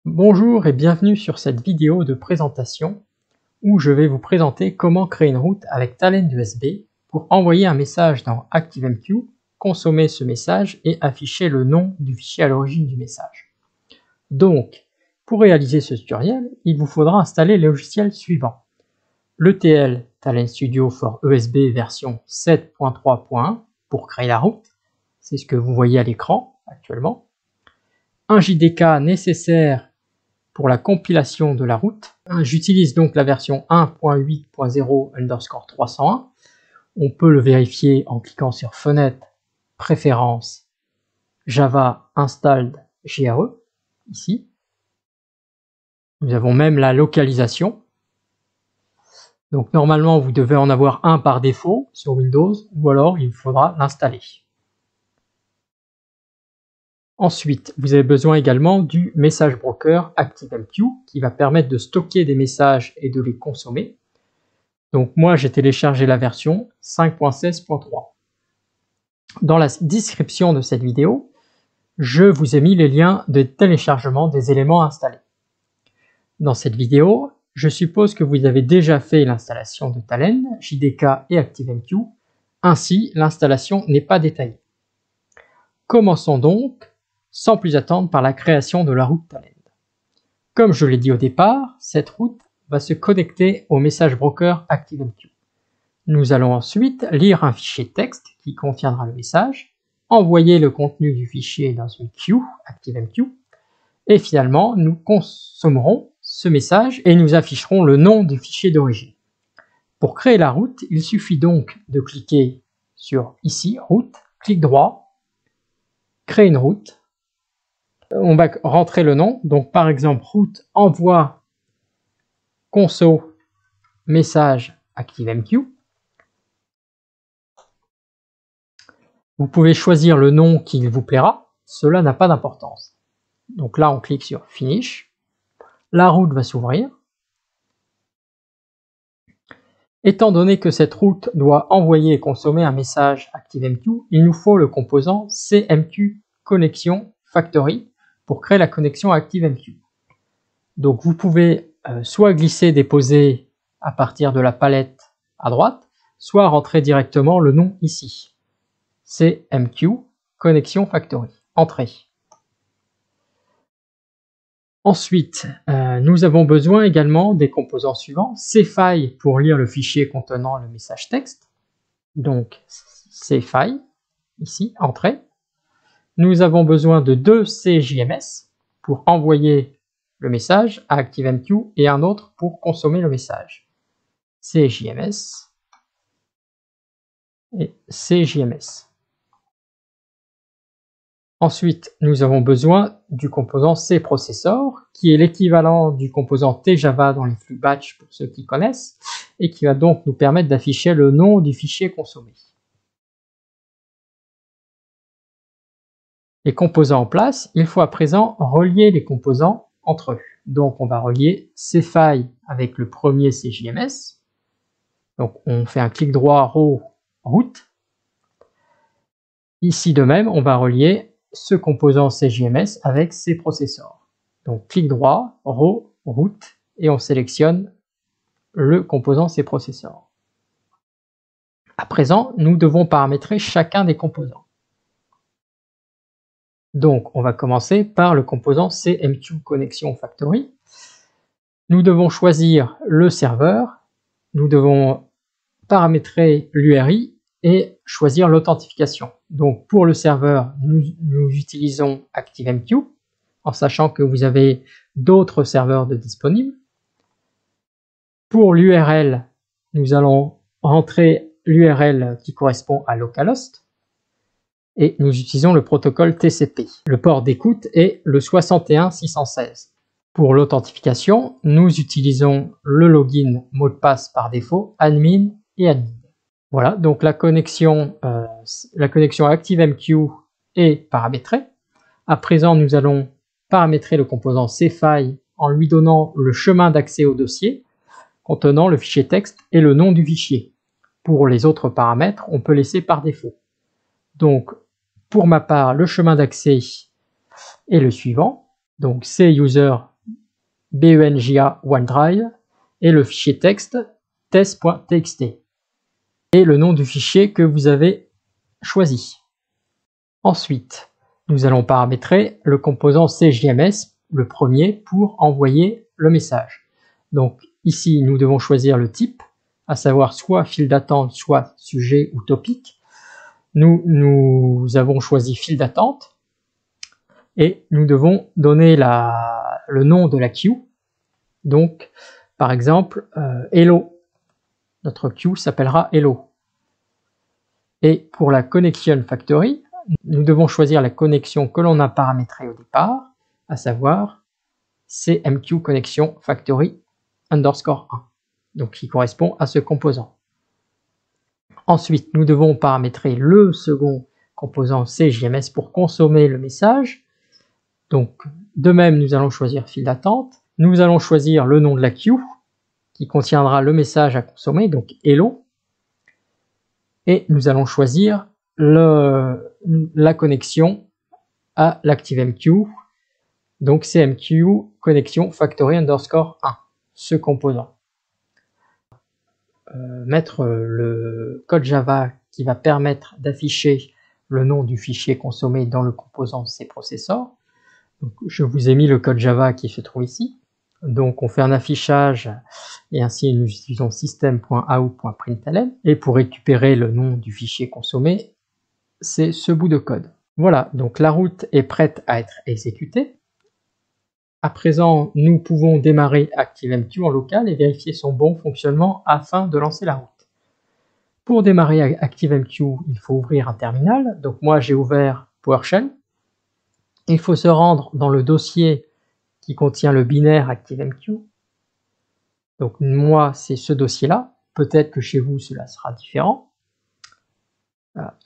Bonjour et bienvenue sur cette vidéo de présentation où je vais vous présenter comment créer une route avec Talend USB pour envoyer un message dans ActiveMQ, consommer ce message et afficher le nom du fichier à l'origine du message. Donc, pour réaliser ce tutoriel, il vous faudra installer les logiciels suivants. L'ETL Talend Studio for USB version 7.3.1 pour créer la route, c'est ce que vous voyez à l'écran actuellement. Un JDK nécessaire pour la compilation de la route. J'utilise donc la version 1.8.0/301. On peut le vérifier en cliquant sur Fenêtre, Préférences, Java Installed GRE, ici. Nous avons même la localisation. Donc normalement, vous devez en avoir un par défaut sur Windows, ou alors il faudra l'installer. Ensuite, vous avez besoin également du message broker ActiveMQ qui va permettre de stocker des messages et de les consommer. Donc moi, j'ai téléchargé la version 5.16.3. Dans la description de cette vidéo, je vous ai mis les liens de téléchargement des éléments installés. Dans cette vidéo, je suppose que vous avez déjà fait l'installation de Talend, JDK et ActiveMQ. Ainsi, l'installation n'est pas détaillée. Commençons donc sans plus attendre par la création de la route Talend. Comme je l'ai dit au départ, cette route va se connecter au message broker ActiveMQ. Nous allons ensuite lire un fichier texte qui contiendra le message, envoyer le contenu du fichier dans une queue ActiveMQ, et finalement nous consommerons ce message et nous afficherons le nom du fichier d'origine. Pour créer la route, il suffit donc de cliquer sur ici, route, clic droit, créer une route. On va rentrer le nom, donc par exemple route envoi conso message ActiveMQ. Vous pouvez choisir le nom qui vous plaira, cela n'a pas d'importance. Donc là on clique sur Finish, la route va s'ouvrir. Étant donné que cette route doit envoyer et consommer un message ActiveMQ, il nous faut le composant CMQ Connection Factory pour créer la connexion ActiveMQ. Donc vous pouvez soit glisser, déposer à partir de la palette à droite, soit rentrer directement le nom ici. CMQ Connection Factory. Entrée. Ensuite, nous avons besoin également des composants suivants. CFI pour lire le fichier contenant le message texte. Donc CFI, ici, entrée. Nous avons besoin de deux CJMS pour envoyer le message à ActiveMQ et un autre pour consommer le message. CJMS et CJMS. Ensuite, nous avons besoin du composant CProcessor, qui est l'équivalent du composant TJava dans les flux batch pour ceux qui connaissent, et qui va donc nous permettre d'afficher le nom du fichier consommé. Les composants en place, il faut à présent relier les composants entre eux. Donc on va relier CFI avec le premier CJMS. Donc on fait un clic droit route. Ici de même, on va relier ce composant CJMS avec CProcessor. Donc clic droit, route, et on sélectionne le composant CProcessor. À présent, nous devons paramétrer chacun des composants. Donc on va commencer par le composant CMQ Connection Factory. Nous devons choisir le serveur, nous devons paramétrer l'URI et choisir l'authentification. Donc pour le serveur, nous utilisons ActiveMQ, en sachant que vous avez d'autres serveurs disponibles. Pour l'URL, nous allons rentrer l'URL qui correspond à localhost et nous utilisons le protocole TCP. Le port d'écoute est le 61616. Pour l'authentification, nous utilisons le login mot de passe par défaut, admin et admin. Voilà, donc la connexion ActiveMQ est paramétrée. À présent, nous allons paramétrer le composant CFI en lui donnant le chemin d'accès au dossier contenant le fichier texte et le nom du fichier. Pour les autres paramètres, on peut laisser par défaut. Donc, pour ma part, le chemin d'accès est le suivant. Donc, c'est user BENGA OneDrive et le fichier texte test.txt et le nom du fichier que vous avez choisi. Ensuite, nous allons paramétrer le composant CJMS, le premier, pour envoyer le message. Donc ici, nous devons choisir le type, à savoir soit file d'attente, soit sujet ou topic. Nous avons choisi file d'attente et nous devons donner le nom de la queue. Donc, par exemple, Hello. Notre queue s'appellera Hello. Et pour la connection factory, nous devons choisir la connexion que l'on a paramétrée au départ, à savoir CMQ connexion factory _1, donc qui correspond à ce composant. Ensuite, nous devons paramétrer le second composant CJMS pour consommer le message. Donc, de même, nous allons choisir file d'attente. Nous allons choisir le nom de la queue qui contiendra le message à consommer, donc Hello. Et nous allons choisir la connexion à l'ActiveMQ, donc CMQ connexion factory _1, ce composant. Mettre le code Java qui va permettre d'afficher le nom du fichier consommé dans le composant cprocessor. Donc, je vous ai mis le code Java qui se trouve ici. Donc on fait un affichage et ainsi nous utilisons system.out.println et pour récupérer le nom du fichier consommé, c'est ce bout de code. Voilà, donc la route est prête à être exécutée. À présent, nous pouvons démarrer ActiveMQ en local et vérifier son bon fonctionnement afin de lancer la route. Pour démarrer ActiveMQ, il faut ouvrir un terminal. Donc moi j'ai ouvert PowerShell. Il faut se rendre dans le dossier qui contient le binaire ActiveMQ. Donc moi, c'est ce dossier-là. Peut-être que chez vous, cela sera différent. Voilà.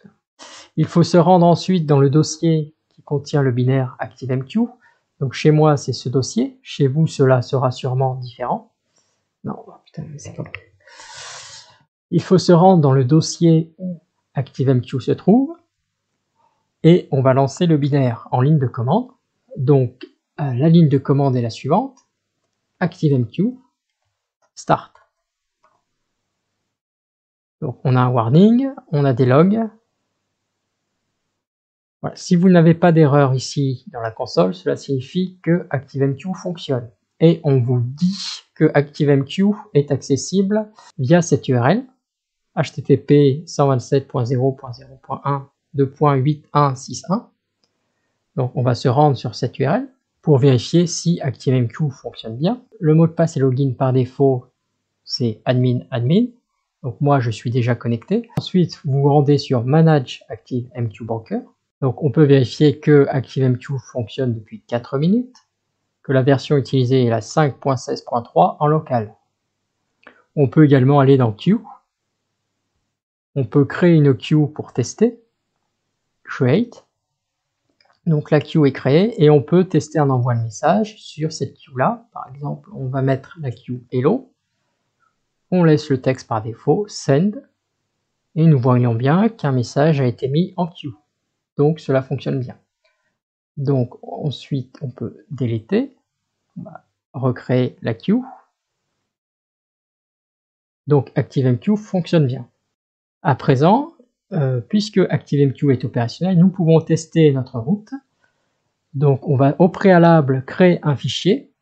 Il faut se rendre ensuite dans le dossier qui contient le binaire ActiveMQ. Donc chez moi, c'est ce dossier. Chez vous, cela sera sûrement différent. Non, putain, c'est pas bon. Il faut se rendre dans le dossier où ActiveMQ se trouve. Et on va lancer le binaire en ligne de commande. Donc, la ligne de commande est la suivante. ActiveMQ, start. Donc, on a un warning, on a des logs. Voilà. Si vous n'avez pas d'erreur ici dans la console, cela signifie que ActiveMQ fonctionne. Et on vous dit que ActiveMQ est accessible via cette URL, http 127.0.0.1.2.8161. Donc, on va se rendre sur cette URL pour vérifier si ActiveMQ fonctionne bien. Le mot de passe et login par défaut, c'est admin. Donc moi, je suis déjà connecté. Ensuite, vous vous rendez sur Manage ActiveMQ Broker. Donc on peut vérifier que ActiveMQ fonctionne depuis 4 minutes, que la version utilisée est la 5.16.3 en local. On peut également aller dans Queue. On peut créer une queue pour tester. Create. Donc la queue est créée et on peut tester un envoi de message sur cette queue là. Par exemple, on va mettre la queue Hello. On laisse le texte par défaut, Send. Et nous voyons bien qu'un message a été mis en queue. Donc cela fonctionne bien. Donc ensuite, on peut déléter. On va recréer la queue. Donc ActiveMQ fonctionne bien. À présent, puisque ActiveMQ est opérationnel, nous pouvons tester notre route. Donc on va au préalable créer un fichier.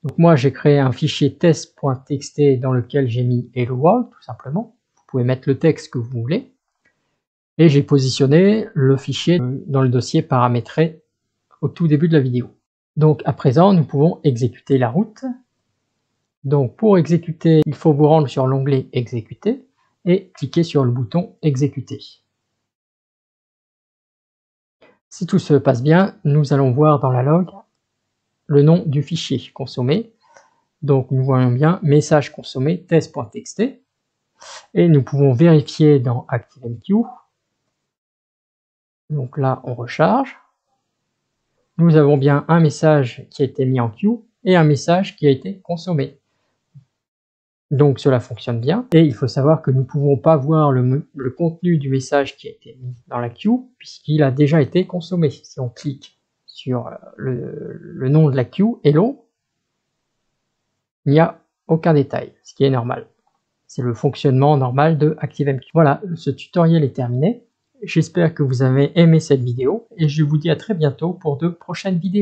Donc moi j'ai créé un fichier test.txt dans lequel j'ai mis Hello World tout simplement. Vous pouvez mettre le texte que vous voulez. Et j'ai positionné le fichier dans le dossier paramétré au tout début de la vidéo. Donc à présent nous pouvons exécuter la route. Donc pour exécuter, il faut vous rendre sur l'onglet exécuter et cliquer sur le bouton exécuter. Si tout se passe bien, nous allons voir dans la log le nom du fichier consommé. Donc nous voyons bien message consommé test.txt et nous pouvons vérifier dans ActiveMQ. Donc là on recharge. Nous avons bien un message qui a été mis en queue et un message qui a été consommé. Donc cela fonctionne bien. Et il faut savoir que nous ne pouvons pas voir le contenu du message qui a été mis dans la queue puisqu'il a déjà été consommé. Si on clique sur le nom de la queue, Hello, il n'y a aucun détail, ce qui est normal. C'est le fonctionnement normal de ActiveMQ. Voilà, ce tutoriel est terminé. J'espère que vous avez aimé cette vidéo et je vous dis à très bientôt pour de prochaines vidéos.